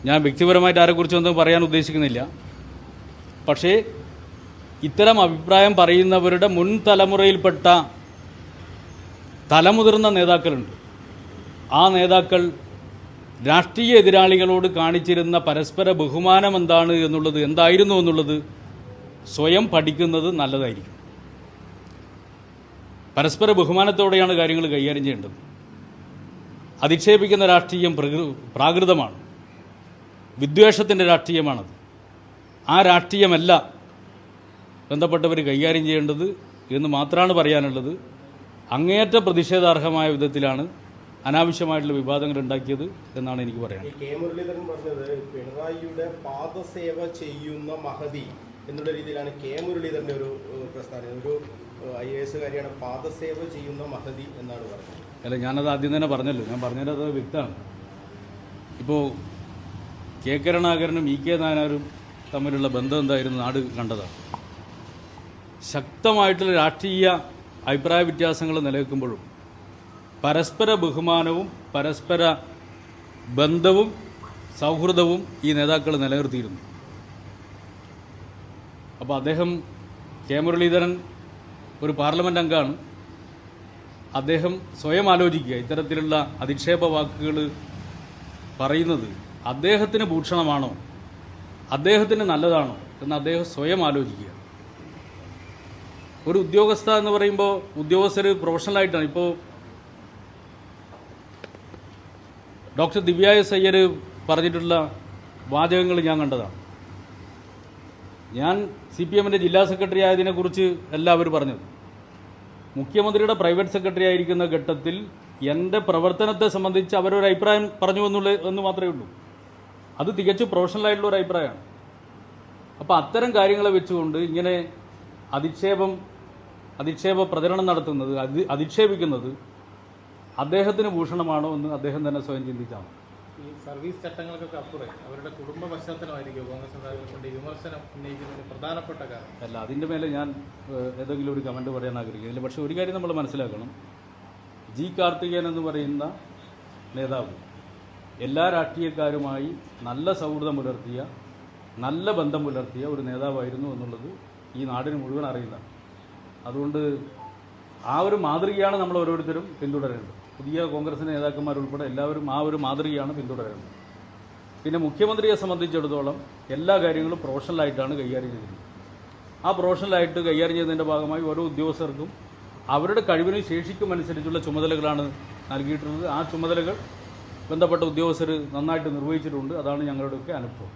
ഞാൻ വ്യക്തിപരമായിട്ട് ആരെക്കുറിച്ചൊന്നും പറയാൻ ഉദ്ദേശിക്കുന്നില്ല. പക്ഷേ ഇത്തരം അഭിപ്രായം പറയുന്നവരുടെ മുൻ തലമുറയിൽപ്പെട്ട തലമുതിർന്ന നേതാക്കളുണ്ട്. ആ നേതാക്കൾ രാഷ്ട്രീയ എതിരാളികളോട് കാണിച്ചിരുന്ന പരസ്പര ബഹുമാനം എന്തായിരുന്നു എന്നുള്ളത് സ്വയം പഠിക്കുന്നത് നല്ലതായിരിക്കും. പരസ്പര ബഹുമാനത്തോടെയാണ് കാര്യങ്ങൾ കൈകാര്യം ചെയ്യേണ്ടത്. അധിക്ഷേപിക്കുന്ന രാഷ്ട്രീയം പ്രാകൃതമാണ്, വിദ്വേഷത്തിൻ്റെ രാഷ്ട്രീയമാണത്. ആ രാഷ്ട്രീയമല്ല ബന്ധപ്പെട്ടവർ കൈകാര്യം ചെയ്യേണ്ടത് എന്ന് മാത്രമാണ് പറയാനുള്ളത്. അങ്ങേയറ്റ പ്രതിഷേധാർഹമായ വിധത്തിലാണ് അനാവശ്യമായിട്ടുള്ള വിവാദങ്ങൾ ഉണ്ടാക്കിയത് എന്നാണ് എനിക്ക് പറയാനുള്ളത്. കെ മുരളീധരൻ പറഞ്ഞത് പിണറായിയുടെ പാദസേവ ചെയ്യുന്ന മഹതി എന്നുള്ള രീതിയിലാണ് കെ മുരളീധരൻ്റെ ഒരു പ്രസ്താവന. ഒരു IAS കാര്യമാണ് പാദസേവ ചെയ്യുന്ന മഹതി എന്നാണ് പറഞ്ഞത്. അല്ല, ഞാനത് ആദ്യം തന്നെ പറഞ്ഞല്ലോ. ഞാൻ പറഞ്ഞത് വ്യക്തമാണ്. ഇപ്പോൾ കെ കരുണാകരനും EK നായനാരും തമ്മിലുള്ള ബന്ധം എന്തായിരുന്നു നാട് കണ്ടതാണ്. ശക്തമായിട്ടുള്ള രാഷ്ട്രീയ അഭിപ്രായ വ്യത്യാസങ്ങൾ നിലനിൽക്കുമ്പോഴും പരസ്പര ബഹുമാനവും പരസ്പര ബന്ധവും സൗഹൃദവും ഈ നേതാക്കൾ നിലനിർത്തിയിരുന്നു. അപ്പോൾ അദ്ദേഹം കെ മുരളീധരൻ ഒരു പാർലമെൻറ്റ് അംഗമാണ്. അദ്ദേഹം സ്വയം ആലോചിക്കുക, ഇത്തരത്തിലുള്ള അധിക്ഷേപ വാക്കുകൾ പറയുന്നത് അദ്ദേഹത്തിന് ഭൂഷണമാണോ, അദ്ദേഹത്തിന് നല്ലതാണോ എന്ന് അദ്ദേഹം സ്വയം ആലോചിക്കുക. ഒരു ഉദ്യോഗസ്ഥ എന്ന് പറയുമ്പോൾ ഉദ്യോഗസ്ഥർ പ്രൊഫഷണലായിട്ടാണ്. ഇപ്പോൾ ഡോക്ടർ ദിവ്യ എസ് അയ്യർ പറഞ്ഞിട്ടുള്ള വാചകങ്ങൾ ഞാൻ കണ്ടതാണ്. ഞാൻ CPM-ൻ്റെ ജില്ലാ സെക്രട്ടറി ആയതിനെക്കുറിച്ച് എല്ലാവരും പറഞ്ഞത്. മുഖ്യമന്ത്രിയുടെ പ്രൈവറ്റ് സെക്രട്ടറി ആയിരിക്കുന്ന ഘട്ടത്തിൽ എൻ്റെ പ്രവർത്തനത്തെ സംബന്ധിച്ച് അവരൊരു അഭിപ്രായം പറഞ്ഞു എന്ന് മാത്രമേ ഉള്ളൂ. അത് തികച്ചും പ്രൊഫഷണലായിട്ടുള്ള ഒരു അഭിപ്രായമാണ്. അപ്പോൾ അത്തരം കാര്യങ്ങളെ വെച്ചുകൊണ്ട് ഇങ്ങനെ അധിക്ഷേപ പ്രചരണം നടത്തുന്നത്, അധിക്ഷേപിക്കുന്നത് അദ്ദേഹത്തിന് ഭൂഷണമാണോ എന്ന് അദ്ദേഹം തന്നെ സ്വയം ചിന്തിച്ചാണ്. ഈ സർവീസ് ചട്ടങ്ങൾക്കൊക്കെ അപ്പുറം അവരുടെ കുടുംബ പശ്ചാത്തലമായിരിക്കും കോൺഗ്രസ് നേതാക്കളുടെ വിമർശനം ഉന്നയിക്കുന്നതിന് പ്രധാനപ്പെട്ട കാരണം. അല്ല, അതിൻ്റെ മേലെ ഞാൻ ഏതെങ്കിലും ഒരു കമൻറ്റ് പറയാൻ ആഗ്രഹിക്കുന്നില്ല. പക്ഷേ ഒരു കാര്യം നമ്മൾ മനസ്സിലാക്കണം, G. കാർത്തികേയൻ എന്ന് പറയുന്ന നേതാവ് എല്ലാ രാഷ്ട്രീയക്കാരുമായി നല്ല സൗഹൃദം പുലർത്തിയ, നല്ല ബന്ധം പുലർത്തിയ ഒരു നേതാവായിരുന്നു എന്നുള്ളത് ഈ നാടിന് മുഴുവൻ അറിയുന്നതാണ്. അതുകൊണ്ട് ആ ഒരു മാതൃകയാണ് നമ്മൾ ഓരോരുത്തരും പിന്തുടരേണ്ടത്. പുതിയ കോൺഗ്രസ് നേതാക്കന്മാരുൾപ്പെടെ എല്ലാവരും ആ ഒരു മാതൃകയാണ് പിന്തുടരേണ്ടത്. പിന്നെ മുഖ്യമന്ത്രിയെ സംബന്ധിച്ചിടത്തോളം എല്ലാ കാര്യങ്ങളും പ്രൊഫഷണലായിട്ടാണ് കൈകാര്യം ചെയ്തിരുന്നത്. ആ പ്രൊഫഷണലായിട്ട് കൈകാര്യം ചെയ്യുന്നതിൻ്റെ ഭാഗമായി ഓരോ ഉദ്യോഗസ്ഥർക്കും അവരുടെ കഴിവിനും ശേഷിക്കും അനുസരിച്ചുള്ള ചുമതലകളാണ് നൽകിയിട്ടുള്ളത്. ആ ചുമതലകൾ ബന്ധപ്പെട്ട ഉദ്യോഗസ്ഥർ നന്നായിട്ട് നിർവഹിച്ചിട്ടുണ്ട്. അതാണ് ഞങ്ങളുടെയൊക്കെ അനുഭവം.